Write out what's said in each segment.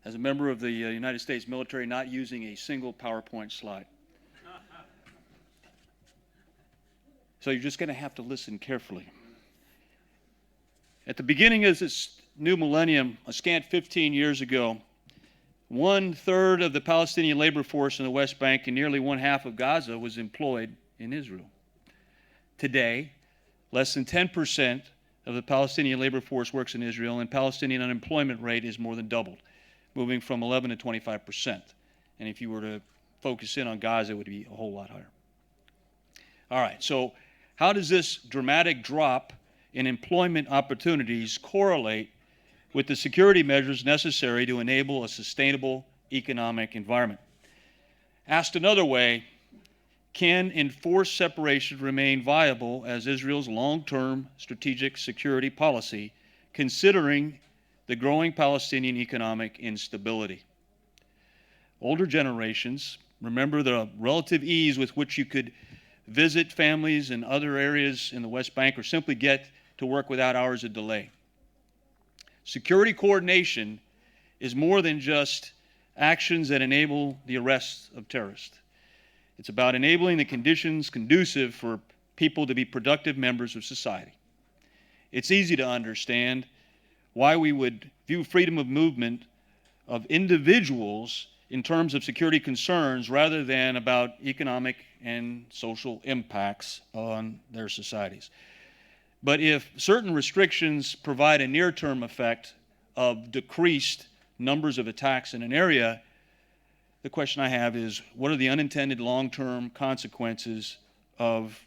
as a member of the United States military, not using a single PowerPoint slide. So you're just going to have to listen carefully. At the beginning of this new millennium, a scant 15 years ago, 1/3 of the Palestinian labor force in the West Bank and nearly 1/2 of Gaza was employed in Israel. Today, less than 10% of the Palestinian labor force works in Israel, and Palestinian unemployment rate is more than doubled, moving from 11 to 25%. And if you were to focus in on Gaza, it would be a whole lot higher. All right, so how does this dramatic drop in employment opportunities correlate with the security measures necessary to enable a sustainable economic environment? Asked another way, can enforced separation remain viable as Israel's long-term strategic security policy, considering the growing Palestinian economic instability? Older generations remember the relative ease with which you could visit families in other areas in the West Bank or simply get to work without hours of delay. Security coordination is more than just actions that enable the arrest of terrorists. It's about enabling the conditions conducive for people to be productive members of society. It's easy to understand why we would view freedom of movement of individuals in terms of security concerns rather than about economic and social impacts on their societies. But if certain restrictions provide a near-term effect of decreased numbers of attacks in an area, the question I have is, what are the unintended long-term consequences of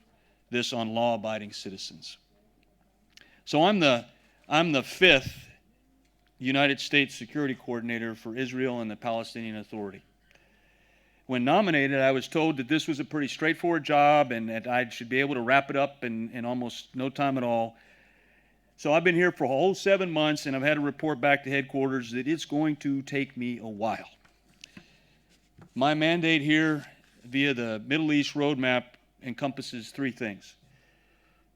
this on law-abiding citizens? So I'm the fifth United States Security Coordinator for Israel and the Palestinian Authority. When nominated, I was told that this was a pretty straightforward job and that I should be able to wrap it up in almost no time at all. So I've been here for a whole 7 months, and I've had to report back to headquarters that it's going to take me a while. My mandate here via the Middle East Roadmap encompasses 3 things.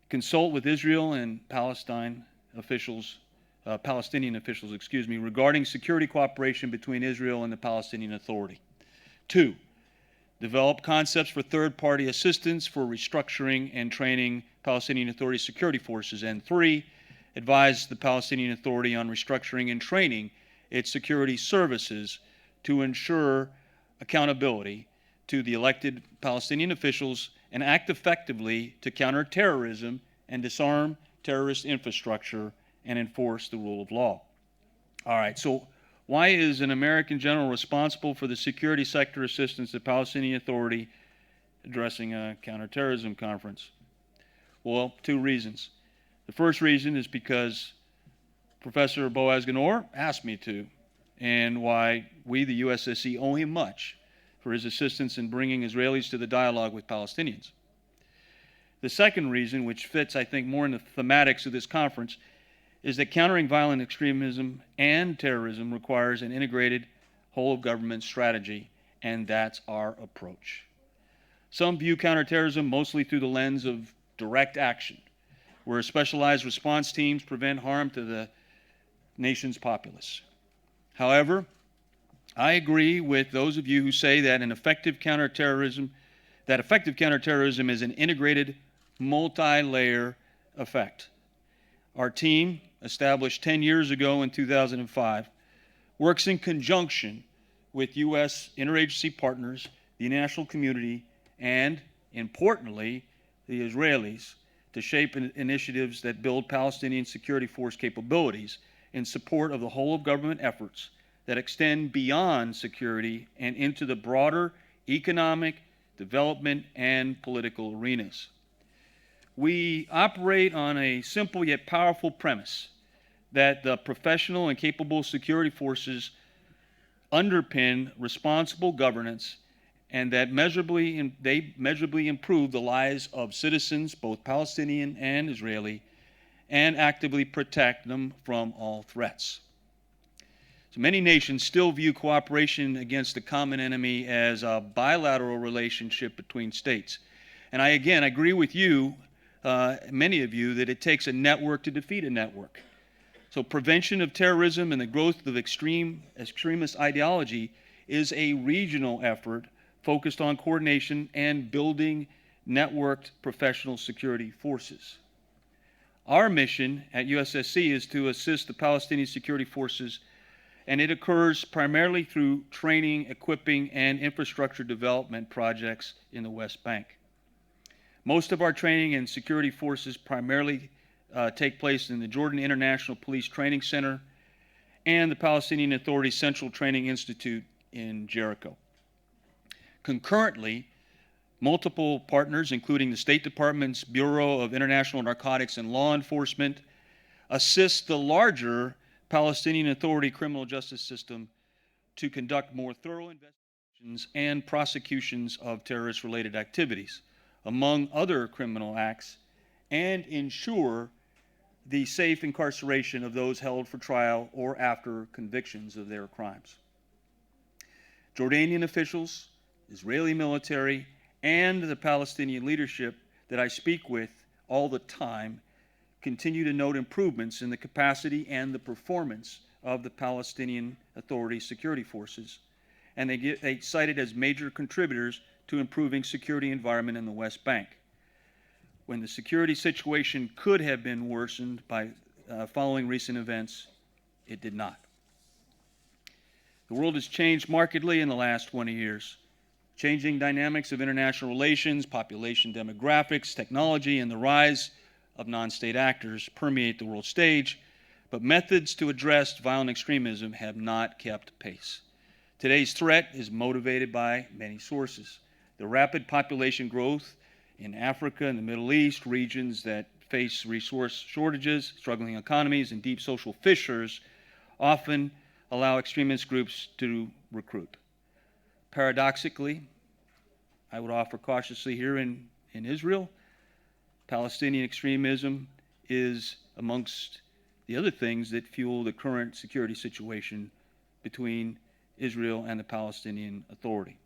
Consult with Israel and Palestinian officials, regarding security cooperation between Israel and the Palestinian Authority. 2, develop concepts for third-party assistance for restructuring and training Palestinian Authority security forces. And 3, advise the Palestinian Authority on restructuring and training its security services to ensure accountability to the elected Palestinian officials and act effectively to counter terrorism and disarm terrorist infrastructure and enforce the rule of law. All right, so why is an American general responsible for the security sector assistance to the Palestinian Authority addressing a counterterrorism conference? Well, 2 reasons. The first reason is because Professor Boaz Ganor asked me to, and why we, the USSC, owe him much for his assistance in bringing Israelis to the dialogue with Palestinians. The second reason, which fits, I think, more in the thematics of this conference, is that countering violent extremism and terrorism requires an integrated whole-of-government strategy, and that's our approach. Some view counterterrorism mostly through the lens of direct action, where specialized response teams prevent harm to the nation's populace. However, I agree with those of you who say that effective counterterrorism is an integrated, multi-layer effect. Our team, established 10 years ago in 2005, works in conjunction with U.S. interagency partners, the international community, and, importantly, the Israelis, to shape initiatives that build Palestinian security force capabilities in support of the whole-of-government efforts that extend beyond security and into the broader economic, development, and political arenas. We operate on a simple yet powerful premise that the professional and capable security forces underpin responsible governance and that they measurably improve the lives of citizens, both Palestinian and Israeli, and actively protect them from all threats. So many nations still view cooperation against a common enemy as a bilateral relationship between states. And I agree with you, many of you, that it takes a network to defeat a network. So prevention of terrorism and the growth of extremist ideology is a regional effort focused on coordination and building networked professional security forces. Our mission at USSC is to assist the Palestinian security forces, and it occurs primarily through training, equipping, and infrastructure development projects in the West Bank. Most of our training and security forces primarily take place in the Jordan International Police Training Center and the Palestinian Authority Central Training Institute in Jericho. Concurrently, multiple partners, including the State Department's Bureau of International Narcotics and Law Enforcement, assist the larger Palestinian Authority criminal justice system to conduct more thorough investigations and prosecutions of terrorist-related activities, among other criminal acts, and ensure the safe incarceration of those held for trial or after convictions of their crimes. Jordanian officials, Israeli military, and the Palestinian leadership that I speak with all the time continue to note improvements in the capacity and the performance of the Palestinian Authority security forces, and they cite it as major contributors to improving security environment in the West Bank, when the security situation could have been worsened by following recent events. It did not. The world has changed markedly in the last 20 years. Changing dynamics of international relations, population demographics, technology, and the rise of non-state actors permeate the world stage, but methods to address violent extremism have not kept pace. Today's threat is motivated by many sources. The rapid population growth in Africa and the Middle East, regions that face resource shortages, struggling economies, and deep social fissures, often allow extremist groups to recruit. Paradoxically, I would offer cautiously here in Israel, Palestinian extremism is amongst the other things that fuel the current security situation between Israel and the Palestinian Authority.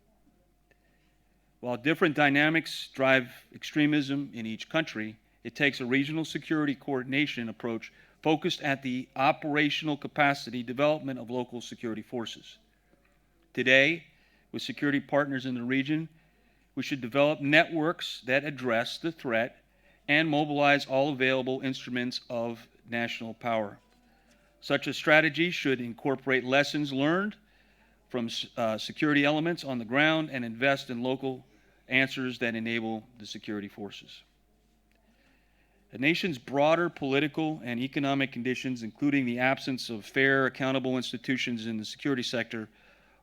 While different dynamics drive extremism in each country, it takes a regional security coordination approach focused at the operational capacity development of local security forces. Today, with security partners in the region, we should develop networks that address the threat and mobilize all available instruments of national power. Such a strategy should incorporate lessons learned from security elements on the ground and invest in local answers that enable the security forces. A nation's broader political and economic conditions, including the absence of fair, accountable institutions in the security sector,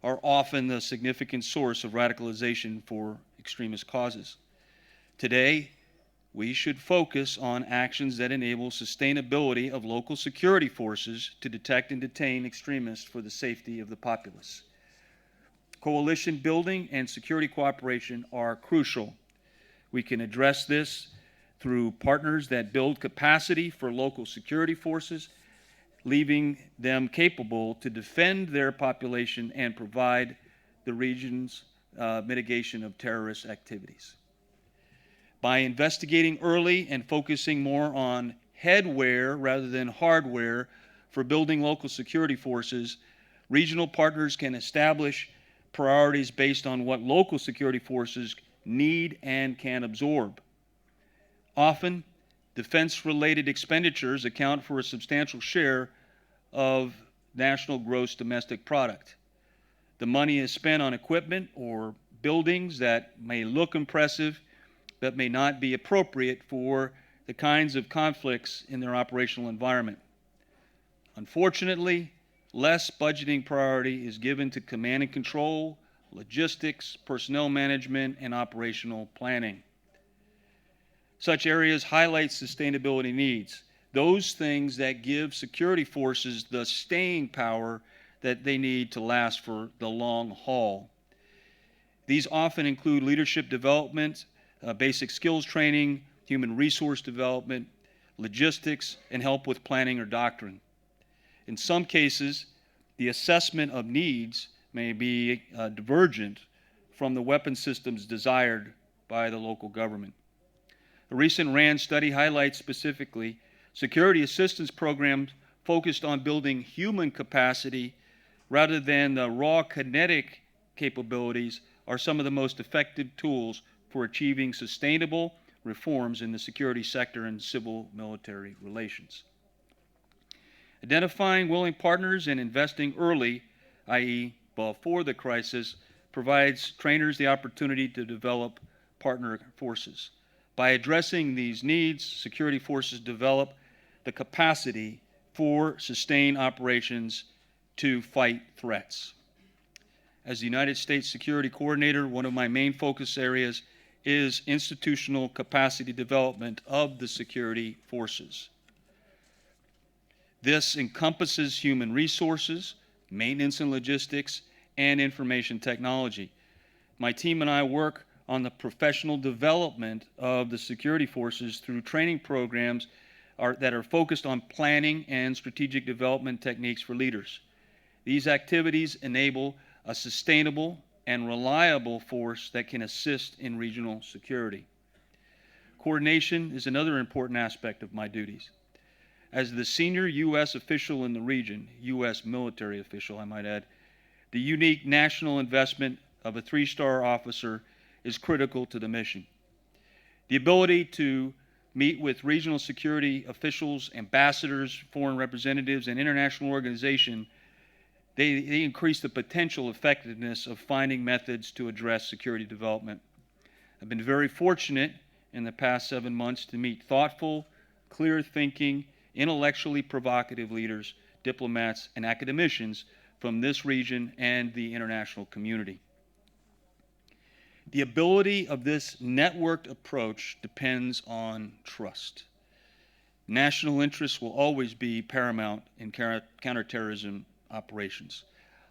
are often the significant source of radicalization for extremist causes. Today, we should focus on actions that enable sustainability of local security forces to detect and detain extremists for the safety of the populace. Coalition building and security cooperation are crucial. We can address this through partners that build capacity for local security forces, leaving them capable to defend their population and provide the region's mitigation of terrorist activities. By investigating early and focusing more on headware rather than hardware for building local security forces, regional partners can establish priorities based on what local security forces need and can absorb. Often, defense-related expenditures account for a substantial share of national gross domestic product. The money is spent on equipment or buildings that may look impressive but may not be appropriate for the kinds of conflicts in their operational environment. Unfortunately, less budgeting priority is given to command and control, logistics, personnel management, and operational planning. Such areas highlight sustainability needs, those things that give security forces the staying power that they need to last for the long haul. These often include leadership development, basic skills training, human resource development, logistics, and help with planning or doctrine. In some cases, the assessment of needs may be divergent from the weapon systems desired by the local government. A recent RAND study highlights specifically security assistance programs focused on building human capacity rather than the raw kinetic capabilities are some of the most effective tools for achieving sustainable reforms in the security sector and civil-military relations. Identifying willing partners and investing early, i.e., before the crisis, provides trainers the opportunity to develop partner forces. By addressing these needs, security forces develop the capacity for sustained operations to fight threats. As the United States Security Coordinator, one of my main focus areas is institutional capacity development of the security forces. This encompasses human resources, maintenance and logistics, and information technology. My team and I work on the professional development of the security forces through training programs that are focused on planning and strategic development techniques for leaders. These activities enable a sustainable and reliable force that can assist in regional security. Coordination is another important aspect of my duties. As the senior U.S. official in the region, U.S. military official, I might add, the unique national investment of a 3-star officer is critical to the mission. The ability to meet with regional security officials, ambassadors, foreign representatives, and international organizations, they increase the potential effectiveness of finding methods to address security development. I've been very fortunate in the past 7 months to meet thoughtful, clear-thinking, intellectually provocative leaders, diplomats, and academicians from this region and the international community. The ability of this networked approach depends on trust. National interests will always be paramount in counterterrorism operations.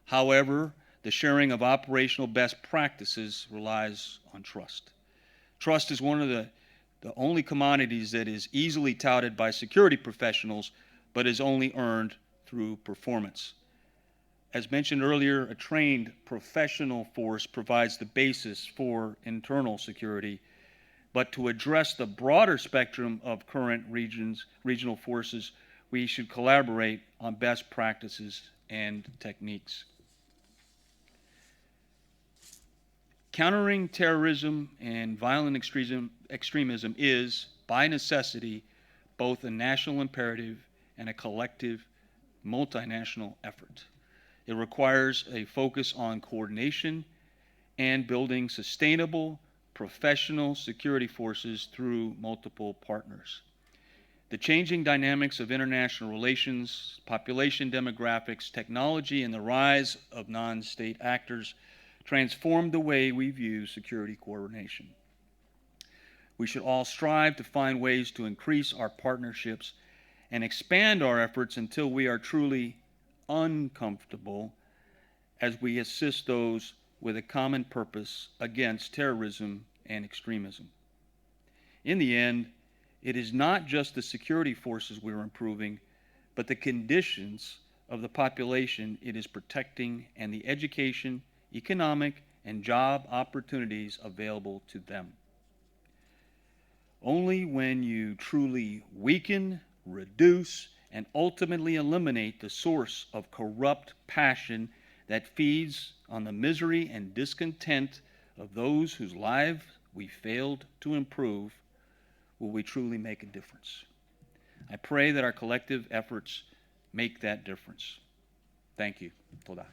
However, the sharing of operational best practices relies on trust. Trust is one of the only commodities that is easily touted by security professionals, but is only earned through performance. As mentioned earlier, a trained professional force provides the basis for internal security, but to address the broader spectrum of current regional forces, we should collaborate on best practices and techniques. Countering terrorism and violent extremism is, by necessity, both a national imperative and a collective, multinational effort. It requires a focus on coordination and building sustainable, professional security forces through multiple partners. The changing dynamics of international relations, population demographics, technology, and the rise of non-state actors transform the way we view security coordination. We should all strive to find ways to increase our partnerships and expand our efforts until we are truly uncomfortable as we assist those with a common purpose against terrorism and extremism. In the end, it is not just the security forces we're improving, but the conditions of the population it is protecting and the education, economic, and job opportunities available to them. Only when you truly weaken, reduce, and ultimately eliminate the source of corrupt passion that feeds on the misery and discontent of those whose lives we failed to improve will we truly make a difference. I pray that our collective efforts make that difference. Thank you. Toda.